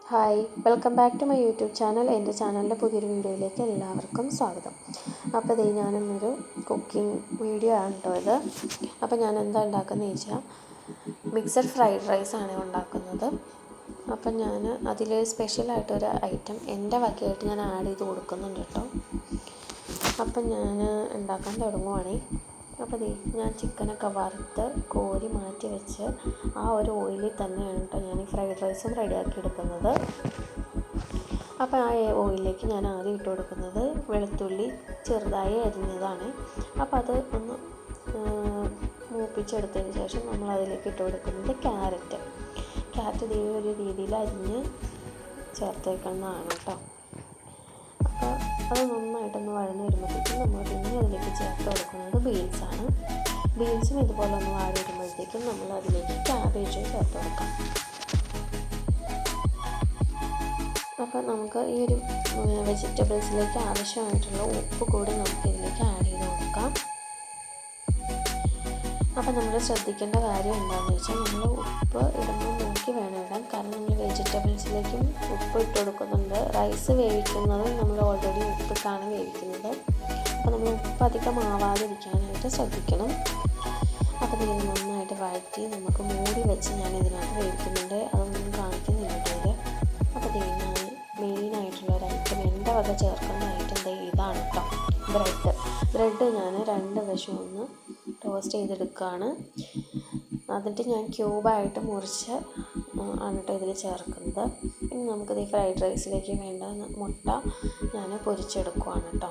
Hi, welcome back to my YouTube channel. എൻ്റെ ചാനലിൻ്റെ പുതിയൊരു വീഡിയോയിലേക്ക് എല്ലാവർക്കും സ്വാഗതം. അപ്പോൾ ഞാനിന്നൊരു കുക്കിംഗ് വീഡിയോ ആണ് കേട്ടോ ഇത്. അപ്പോൾ ഞാൻ എന്താ ഉണ്ടാക്കുന്നത് വെച്ചാൽ മിക്സഡ് ഫ്രൈഡ് റൈസാണ് ഉണ്ടാക്കുന്നത്. അപ്പം ഞാൻ അതിൽ സ്പെഷ്യലായിട്ടൊരു ഐറ്റം എൻ്റെ വകയായിട്ട് ഞാൻ ആഡ് ചെയ്ത് കൊടുക്കുന്നുണ്ട് കേട്ടോ. അപ്പം ഞാൻ ഉണ്ടാക്കാൻ തുടങ്ങുവാണേ. അപ്പോൾ ഞാൻ ചിക്കനൊക്കെ വറുത്ത് കോരി മാറ്റി വെച്ച് ആ ഒരു ഓയിലിൽ തന്നെയാണ് കേട്ടോ ഞാൻ ഈ ഫ്രൈഡ് റൈസും റെഡിയാക്കി എടുക്കുന്നത്. അപ്പോൾ ആ ഓയിലിലേക്ക് ഞാൻ ആദ്യം ഇട്ട് കൊടുക്കുന്നത് വെളുത്തുള്ളി ചെറുതായി അരിഞ്ഞതാണ്. അപ്പോൾ അത് ഒന്ന് മൂപ്പിച്ചെടുത്തതിന് ശേഷം നമ്മൾ അതിലേക്ക് ഇട്ട് കൊടുക്കുന്നത് ക്യാരറ്റ് ഈ ഒരു രീതിയിൽ അരിഞ്ഞ് ചേർത്ത് വയ്ക്കുന്നതാണ് കേട്ടോ. അപ്പോൾ അത് നന്നായിട്ടൊന്ന് വഴന്ന് വരുമ്പോഴത്തേക്കും നമ്മൾ പിന്നെ അതിലേക്ക് ചേർത്ത് കൊടുക്കുന്നത് ബീൻസാണ്. ബീൻസും ഇതുപോലെ ഒന്ന് വാടി വരുമ്പോഴത്തേക്കും നമ്മൾ അതിലേക്ക് ക്യാബേജ് ചേർത്ത് കൊടുക്കാം. അപ്പോൾ നമുക്ക് ഈ ഒരു വെജിറ്റബിൾസിലേക്ക് ആവശ്യമായിട്ടുള്ള ഉപ്പ് കൂടി നമുക്ക് ഇതിലേക്ക് ആഡ് ചെയ്ത് കൊടുക്കാം. അപ്പോൾ നമ്മൾ ശ്രദ്ധിക്കേണ്ട കാര്യം എന്താണെന്ന് വെച്ചാൽ നമ്മൾ ഉപ്പ് ഇടുമ്പോൾ നോക്കി വേണം ഇടാൻ. കാരണം നമ്മൾ വെജിറ്റബിൾസിലേക്കും ഉപ്പ് ഇട്ട് കൊടുക്കുന്നുണ്ട്. റൈസ് വേവിക്കുന്നതും നമ്മൾ ഓൾറെഡി ഉപ്പിട്ടാണ് വേവിക്കുന്നത്. അപ്പോൾ നമ്മൾ ഉപ്പ് അധികം ആവാതിരിക്കാനായിട്ട് ശ്രദ്ധിക്കണം. അപ്പോൾ ഇതിൽ നന്നായിട്ട് വഴറ്റി നമുക്ക് മൂടി വെച്ച് ഞാൻ ഇതിനകത്ത് വേവിക്കുന്നുണ്ട്. അതൊന്നും കാണിക്കുന്നില്ല ഇതിൽ. അപ്പോൾ ഞാൻ മെയിനായിട്ടുള്ള ഒരു ഐറ്റം എൻ്റെ വക ചേർക്കുന്ന ഐറ്റം ഇതാണ് കേട്ടോ. ബ്രെഡ് ഞാൻ 2 വശം ഒന്ന് ടോസ്റ്റ് ചെയ്തെടുക്കുകയാണ്. എന്നിട്ട് ഞാൻ ക്യൂബായിട്ട് മുറിച്ച് ആണ് കേട്ടോ ഇതിൽ ചേർക്കുന്നത്. ഇനി നമുക്കിത് ഈ ഫ്രൈഡ് റൈസിലേക്ക് വേണ്ട മുട്ട ഞാൻ പൊരിച്ചെടുക്കുകയാണ് കേട്ടോ.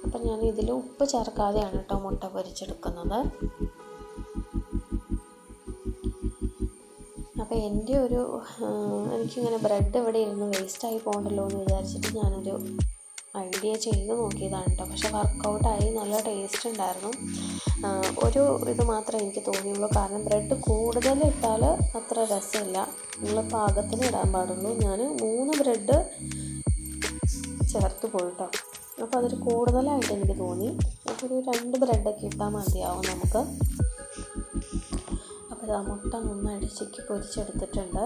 അപ്പം ഞാൻ ഇതിൽ ഉപ്പ് ചേർക്കാതെയാണ് കേട്ടോ മുട്ട പൊരിച്ചെടുക്കുന്നത്. അപ്പോൾ എൻ്റെ എനിക്കിങ്ങനെ ബ്രെഡ് ഇവിടെ ഇരുന്ന് വേസ്റ്റായി പോകണ്ടല്ലോ എന്ന് വിചാരിച്ചിട്ട് ഞാനൊരു ഐഡിയ ചെയ്ത് നോക്കിയതാണ് കേട്ടോ. പക്ഷെ വർക്കൗട്ടായി, നല്ല ടേസ്റ്റ് ഉണ്ടായിരുന്നു. ഒരു ഇത് മാത്രമേ എനിക്ക് തോന്നിയുള്ളൂ. കാരണം ബ്രെഡ് കൂടുതൽ ഇട്ടാൽ അത്ര രസമില്ല. നിങ്ങൾ പാകത്തിന് ഇടാൻ പാടുള്ളൂ. ഞാൻ 3 ബ്രെഡ് ചേർത്ത് പോയി കേട്ടോ. അപ്പോൾ അതൊരു കൂടുതലായിട്ട് എനിക്ക് തോന്നി. അപ്പോൾ ഒരു 2 ബ്രെഡൊക്കെ ഇട്ടാൽ മതിയാവും നമുക്ക്. അപ്പോൾ മുട്ട നന്നായിട്ട് ചിക്കി പൊരിച്ചെടുത്തിട്ടുണ്ട്.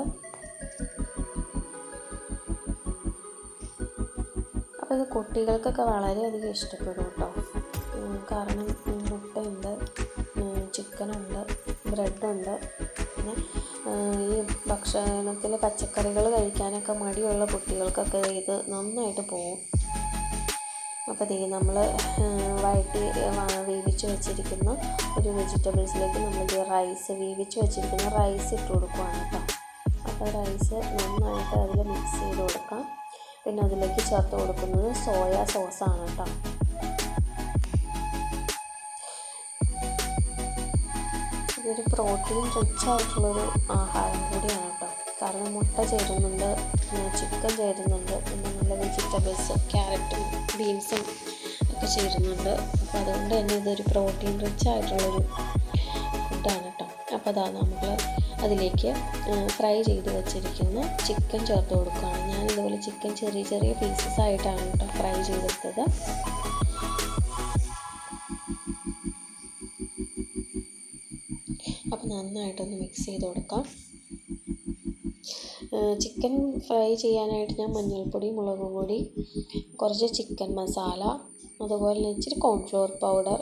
അപ്പോൾ ഇത് കുട്ടികൾക്കൊക്കെ വളരെയധികം ഇഷ്ടപ്പെടും കേട്ടോ. കാരണം മുട്ടയുണ്ട്, ചിക്കനുണ്ട്, ബ്രെഡുണ്ട്. പിന്നെ ഈ ഭക്ഷണത്തിൽ പച്ചക്കറികൾ കഴിക്കാനൊക്കെ മടിയുള്ള കുട്ടികൾക്കൊക്കെ ഇത് നന്നായിട്ട് പോകും. അപ്പോൾ നമ്മൾ വേവിച്ച് വെച്ചിരിക്കുന്ന ഒരു വെജിറ്റബിൾസിലേക്ക് നമ്മൾ വേവിച്ച് വെച്ചിരിക്കുന്ന റൈസ് ഇട്ട് കൊടുക്കുകയാണ് കേട്ടോ. അപ്പോൾ റൈസ് നന്നായിട്ട് അതിൽ മിക്സ് ചെയ്ത് കൊടുക്കാം. പിന്നെ അതിലേക്ക് ചേർത്ത് കൊടുക്കുന്നത് സോയാ സോസാണ് കേട്ടോ. ഇതൊരു പ്രോട്ടീൻ റിച്ച് ആയിട്ടുള്ളൊരു ആഹാരം കൂടിയാണ് കേട്ടോ. കാരണം മുട്ട ചേരുന്നുണ്ട്, ചിക്കൻ ചേരുന്നുണ്ട്, പിന്നെ നല്ല വെജിറ്റബിൾസ് ക്യാരറ്റും ബീൻസും ഒക്കെ ചേരുന്നുണ്ട്. അപ്പോൾ അതുകൊണ്ട് തന്നെ ഇതൊരു പ്രോട്ടീൻ റിച്ച് ആയിട്ടുള്ളൊരു ഫുഡാണ് കേട്ടോ. അപ്പോൾ നമ്മൾ അതിലേക്ക് ഫ്രൈ ചെയ്ത് വെച്ചിരിക്കുന്ന ചിക്കൻ ചേർത്ത് കൊടുക്കുകയാണ്. ഞാനിതുപോലെ ചിക്കൻ ചെറിയ ചെറിയ പീസസ് ആയിട്ടാണ് കേട്ടോ ഫ്രൈ ചെയ്തെടുത്തത്. അപ്പോൾ നന്നായിട്ടൊന്ന് മിക്സ് ചെയ്ത് കൊടുക്കാം. ചിക്കൻ ഫ്രൈ ചെയ്യാനായിട്ട് ഞാൻ മഞ്ഞൾപ്പൊടി, മുളക് പൊടി, കുറച്ച് ചിക്കൻ മസാല, അതുപോലെ ഇച്ചിരി കോൺഫ്ലവർ പൗഡർ,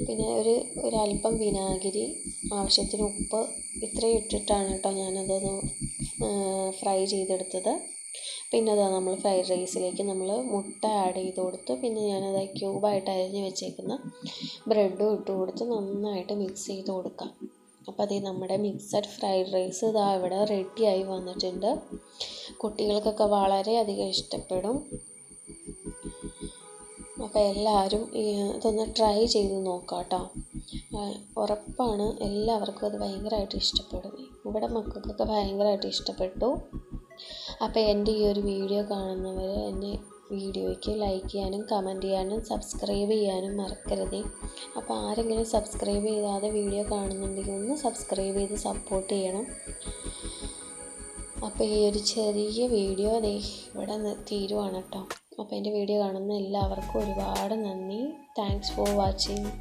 പിന്നെ ഒരല്പം വിനാഗിരി, ആവശ്യത്തിന് ഉപ്പ്, ഇത്രയും ഇട്ടിട്ടാണ് കേട്ടോ ഞാനതൊന്ന് ഫ്രൈ ചെയ്തെടുത്തത്. പിന്നെ നമ്മൾ ഫ്രൈഡ് റൈസിലേക്ക് നമ്മൾ മുട്ട ആഡ് ചെയ്ത് കൊടുത്തു. പിന്നെ ഞാനത് ക്യൂബായിട്ട് അരിഞ്ഞ് വെച്ചേക്കുന്ന ബ്രെഡും ഇട്ട് കൊടുത്ത് നന്നായിട്ട് മിക്സ് ചെയ്ത് കൊടുക്കാം. അപ്പോൾ നമ്മുടെ മിക്സഡ് ഫ്രൈഡ് റൈസ് ഇവിടെ റെഡിയായി വന്നിട്ടുണ്ട്. കുട്ടികൾക്കൊക്കെ വളരെയധികം ഇഷ്ടപ്പെടും. അപ്പോൾ എല്ലാവരും ഇതൊന്ന് ട്രൈ ചെയ്ത് നോക്കാം കേട്ടോ. ഉറപ്പാണ് എല്ലാവർക്കും അത് ഭയങ്കരമായിട്ട് ഇഷ്ടപ്പെടും. ഇവിടെ മക്കൾക്കൊക്കെ ഭയങ്കരമായിട്ട് ഇഷ്ടപ്പെട്ടു. അപ്പോൾ എൻ്റെ ഈ ഒരു വീഡിയോ കാണുന്നവർ എൻ്റെ വീഡിയോയ്ക്ക് ലൈക്ക് ചെയ്യാനും കമൻറ്റ് ചെയ്യാനും സബ്സ്ക്രൈബ് ചെയ്യാനും മറക്കരുതേ. അപ്പോൾ ആരെങ്കിലും സബ്സ്ക്രൈബ് ചെയ്താതെ വീഡിയോ കാണുന്നുണ്ടെങ്കിൽ ഒന്ന് സബ്സ്ക്രൈബ് ചെയ്ത് സപ്പോർട്ട് ചെയ്യണം. അപ്പോൾ ഈ ഒരു ചെറിയ വീഡിയോ ഇവിടെ തീരുവാണ് കേട്ടോ. അപ്പോൾ എൻ്റെ വീഡിയോ കാണുന്ന എല്ലാവർക്കും ഒരുപാട് നന്ദി. Thanks for watching.